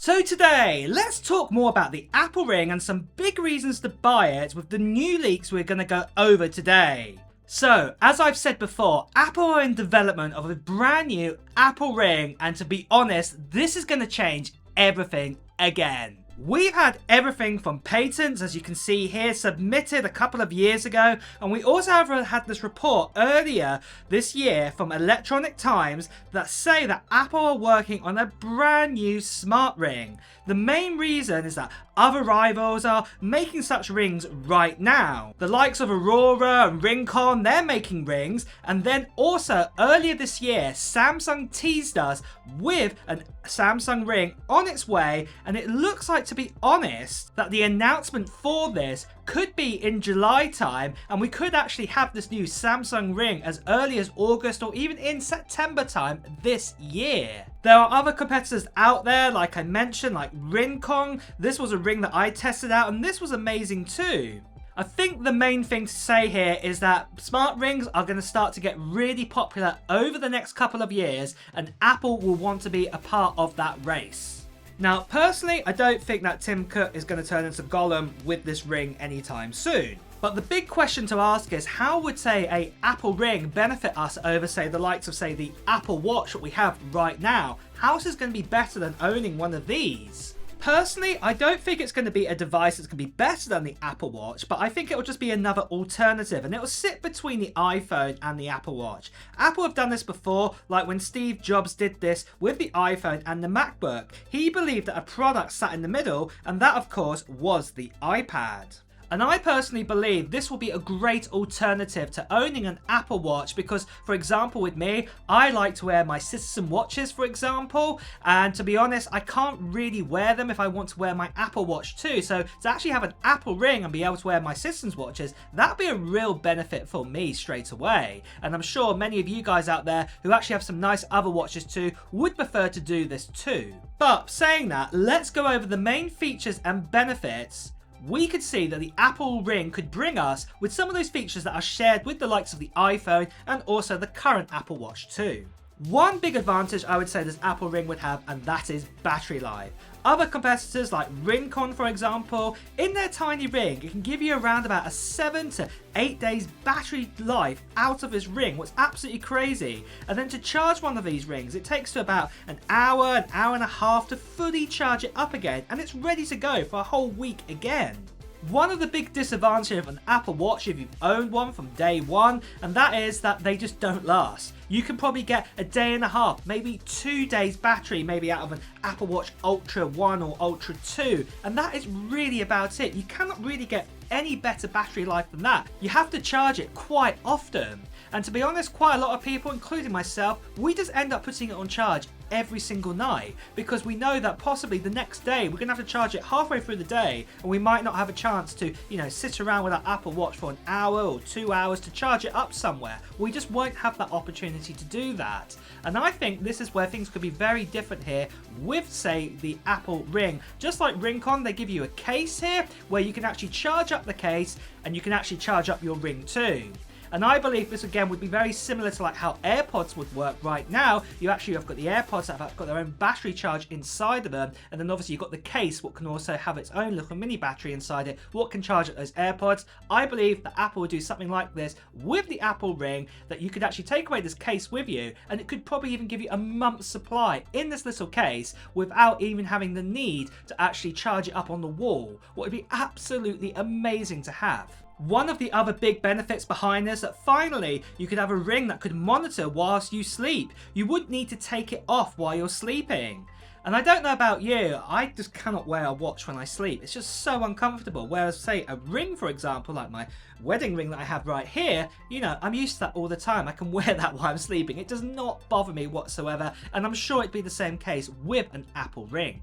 So today, let's talk more about the Apple Ring and some big reasons to buy it with the new leaks we're going to go over today. So, as I've said before, Apple are in development of a brand new Apple Ring, and to be honest, this is going to change everything again. We've had everything from patents, as you can see here, submitted a couple of years ago, and we also have had this report earlier this year from Electronic Times that say that Apple are working on a brand new smart ring. The main reason is that other rivals are making such rings right now. The likes of Aurora and Rincon, they're making rings, and then also earlier this year, Samsung teased us with a Samsung ring on its way, and it looks like, to be honest, that the announcement for this could be in July time, and we could actually have this new Samsung ring as early as August or even in September time this year. There are other competitors out there, like I mentioned, like Rincon. This was a ring that I tested out, and this was amazing too. I think the main thing to say here is that smart rings are going to start to get really popular over the next couple of years, and Apple will want to be a part of that race. Now, personally, I don't think that Tim Cook is going to turn into Gollum with this ring anytime soon. But the big question to ask is, how would, say, a Apple Ring benefit us over, say, the likes of, say, the Apple Watch that we have right now? How is this going to be better than owning one of these? Personally, I don't think it's going to be a device that's going to be better than the Apple Watch, but I think it will just be another alternative, and it will sit between the iPhone and the Apple Watch. Apple have done this before, like when Steve Jobs did this with the iPhone and the MacBook. He believed that a product sat in the middle, and that, of course, was the iPad. And I personally believe this will be a great alternative to owning an Apple Watch because, for example, with me, I like to wear my Citizen watches, for example, and to be honest, I can't really wear them if I want to wear my Apple Watch too. So to actually have an Apple Ring and be able to wear my Citizen's watches, that'd be a real benefit for me straight away. And I'm sure many of you guys out there who actually have some nice other watches too would prefer to do this too. But saying that, let's go over the main features and benefits we could see that the Apple Ring could bring us with some of those features that are shared with the likes of the iPhone and also the current Apple Watch too. One big advantage I would say this Apple Ring would have, and that is battery life. Other competitors like Rincon, for example, in their tiny ring, it can give you around about a 7 to 8 days battery life out of this ring, what's absolutely crazy. And then to charge one of these rings, it takes to about an hour and a half to fully charge it up again, and it's ready to go for a whole week again. One of the big disadvantages of an Apple Watch if you've owned one from day one, and that is that they just don't last. You can probably get a day and a half, maybe 2 days battery maybe out of an Apple Watch Ultra 1 or Ultra 2, and that is really about it. You cannot really get any better battery life than that. You have to charge it quite often. And to be honest, quite a lot of people, including myself, we just end up putting it on charge every single night because we know that possibly the next day we're going to have to charge it halfway through the day, and we might not have a chance to, sit around with our Apple Watch for an hour or 2 hours to charge it up somewhere. We just won't have that opportunity to do that. And I think this is where things could be very different here with, say, the Apple Ring. Just like Rincon, they give you a case here where you can actually charge up the case and you can actually charge up your ring too. And I believe this again would be very similar to like how AirPods would work right now. You actually have got the AirPods that have got their own battery charge inside of them, and then obviously you've got the case what can also have its own little mini battery inside it, what can charge up those AirPods. I believe that Apple would do something like this with the Apple Ring, that you could actually take away this case with you, and it could probably even give you a month's supply in this little case without even having the need to actually charge it up on the wall. What would be absolutely amazing to have. One of the other big benefits behind this is that finally you could have a ring that could monitor whilst you sleep. You wouldn't need to take it off while you're sleeping. And I don't know about you, I just cannot wear a watch when I sleep. It's just so uncomfortable. Whereas, say, a ring, for example, like my wedding ring that I have right here, I'm used to that all the time. I can wear that while I'm sleeping. It does not bother me whatsoever. And I'm sure it'd be the same case with an Apple Ring.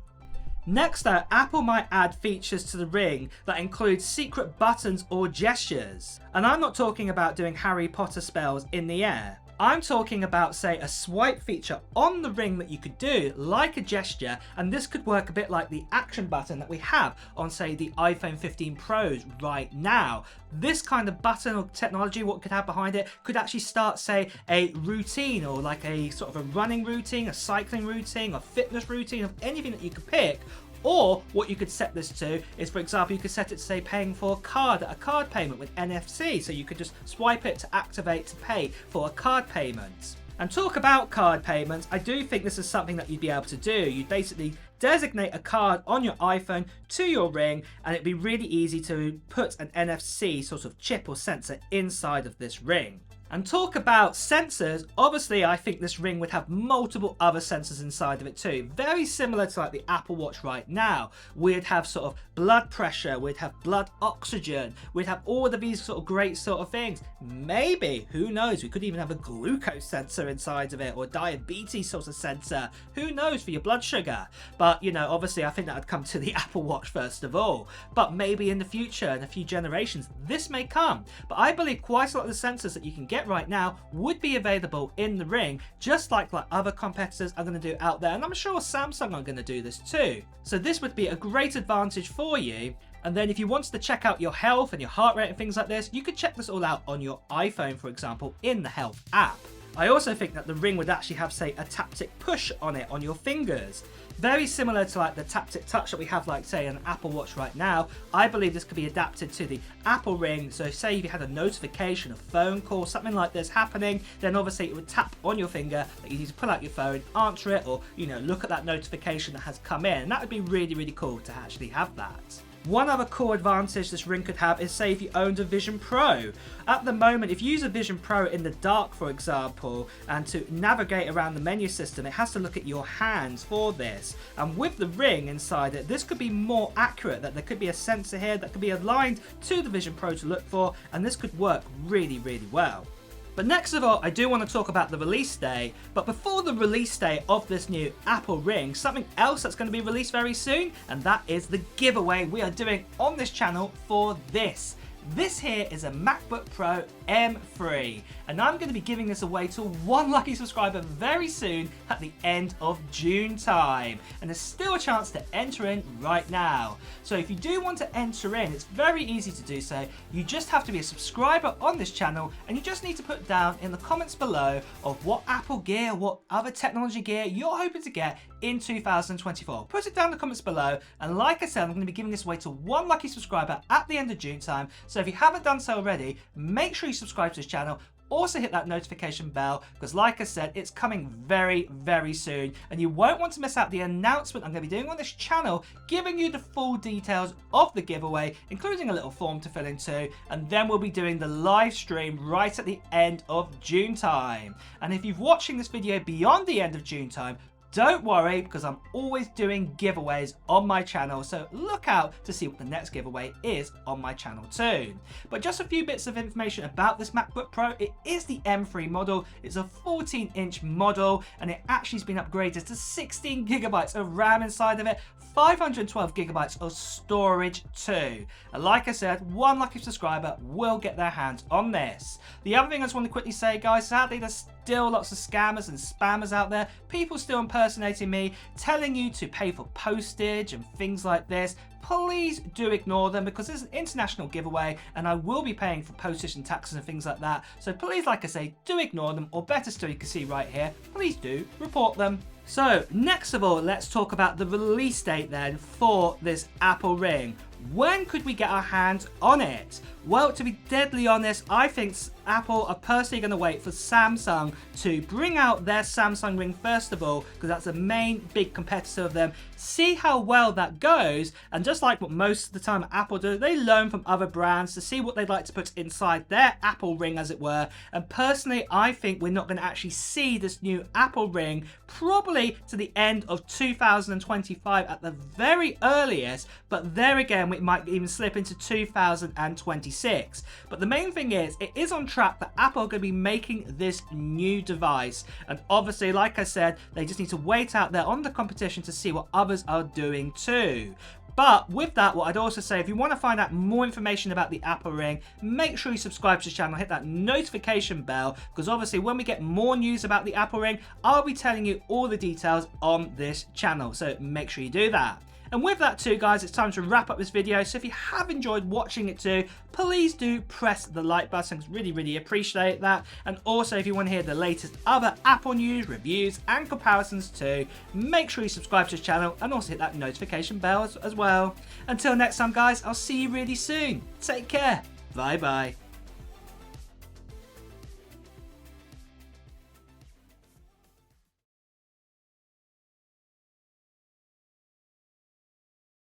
Next though, Apple might add features to the ring that include secret buttons or gestures. And I'm not talking about doing Harry Potter spells in the air. I'm talking about, say, a swipe feature on the ring that you could do like a gesture, and this could work a bit like the action button that we have on, say, the iPhone 15 Pros right now. This kind of button or technology, what it could have behind it, could actually start, say, a routine, or like a sort of a running routine, a cycling routine, a fitness routine, of anything that you could pick. Or what you could set this to is, for example, you could set it to say paying for a card payment with NFC, so you could just swipe it to activate to pay for a card payment. And talk about card payments, I do think this is something that you'd be able to do. You'd basically designate a card on your iPhone to your ring, and it'd be really easy to put an NFC sort of chip or sensor inside of this ring. And talk about sensors, obviously I think this ring would have multiple other sensors inside of it too. Very similar to like the Apple Watch right now. We'd have sort of blood pressure, we'd have blood oxygen, we'd have all of these sort of great sort of things. Maybe, who knows, we could even have a glucose sensor inside of it, or diabetes sort of sensor. Who knows, for your blood sugar. But, you know, obviously I think that would come to the Apple Watch first of all. But maybe in the future, in a few generations, this may come. But I believe quite a lot of the sensors that you can get right now would be available in the ring, just like other competitors are going to do out there, and I'm sure Samsung are going to do this too. So this would be a great advantage for you. And then if you wanted to check out your health and your heart rate and things like this, you could check this all out on your iPhone, for example, in the health app. I also think that the ring would actually have, say, a taptic push on it on your fingers. Very similar to like the taptic touch that we have, like, say, an Apple Watch right now. I believe this could be adapted to the Apple ring. So say if you had a notification, a phone call, something like this happening, then obviously it would tap on your finger that you need to pull out your phone, answer it, or, you know, look at that notification that has come in. And that would be really, really cool to actually have that. One other cool advantage this ring could have is, say, if you owned a Vision Pro. At the moment, if you use a Vision Pro in the dark, for example, and to navigate around the menu system, it has to look at your hands for this. And with the ring inside it, this could be more accurate, that there could be a sensor here that could be aligned to the Vision Pro to look for, and this could work really, really well. But next of all, I do want to talk about the release date. But before the release date of this new Apple Ring, something else that's going to be released very soon, and that is the giveaway we are doing on this channel for this. This here is a MacBook Pro M3, and I'm going to be giving this away to one lucky subscriber very soon at the end of June time, and there's still a chance to enter in right now. So if you do want to enter in, it's very easy to do so. You just have to be a subscriber on this channel, and you just need to put down in the comments below of what Apple gear, what other technology gear you're hoping to get in 2024. Put it down in the comments below, and like I said, I'm going to be giving this away to one lucky subscriber at the end of June time. So if you haven't done so already, make sure you subscribe to this channel. Also hit that notification bell, because like I said, it's coming very, very soon, and you won't want to miss out the announcement I'm going to be doing on this channel, giving you the full details of the giveaway, including a little form to fill in too, and then we'll be doing the live stream right at the end of June time. And if you're watching this video beyond the end of June time, don't worry, because I'm always doing giveaways on my channel, so look out to see what the next giveaway is on my channel too. But just a few bits of information about this MacBook Pro. It is the M3 model, it's a 14-inch model, and it actually has been upgraded to 16 gigabytes of RAM inside of it, 512 gigabytes of storage too. And like I said, one lucky subscriber will get their hands on this. The other thing I just want to quickly say, guys, sadly there's still lots of scammers and spammers out there. People still impersonating me, telling you to pay for postage and things like this. Please do ignore them, because it's an international giveaway and I will be paying for postage and taxes and things like that. So please, like I say, do ignore them, or better still, you can see right here, please do report them. So next of all, let's talk about the release date then for this Apple Ring. When could we get our hands on it? Well, to be deadly honest, I think Apple are personally going to wait for Samsung to bring out their Samsung Ring first of all, because that's the main big competitor of them. See how well that goes, and just like what most of the time Apple do, they learn from other brands to see what they'd like to put inside their Apple Ring, as it were. And personally, I think we're not going to actually see this new Apple Ring probably to the end of 2025 at the very earliest, but there again, it might even slip into 2026. But the main thing is, it is on track that Apple are going to be making this new device, and obviously, like I said, they just need to wait out there on the competition to see what other others are doing too. But with that, what I'd also say, if you want to find out more information about the Apple Ring, make sure you subscribe to the channel, hit that notification bell, because obviously when we get more news about the Apple Ring, I'll be telling you all the details on this channel, so make sure you do that. And with that too, guys, it's time to wrap up this video. So if you have enjoyed watching it too, please do press the like button. Really appreciate that. And also, if you want to hear the latest other Apple news, reviews, and comparisons too, make sure you subscribe to this channel and also hit that notification bell as well. Until next time, guys, I'll see you really soon. Take care. Bye bye.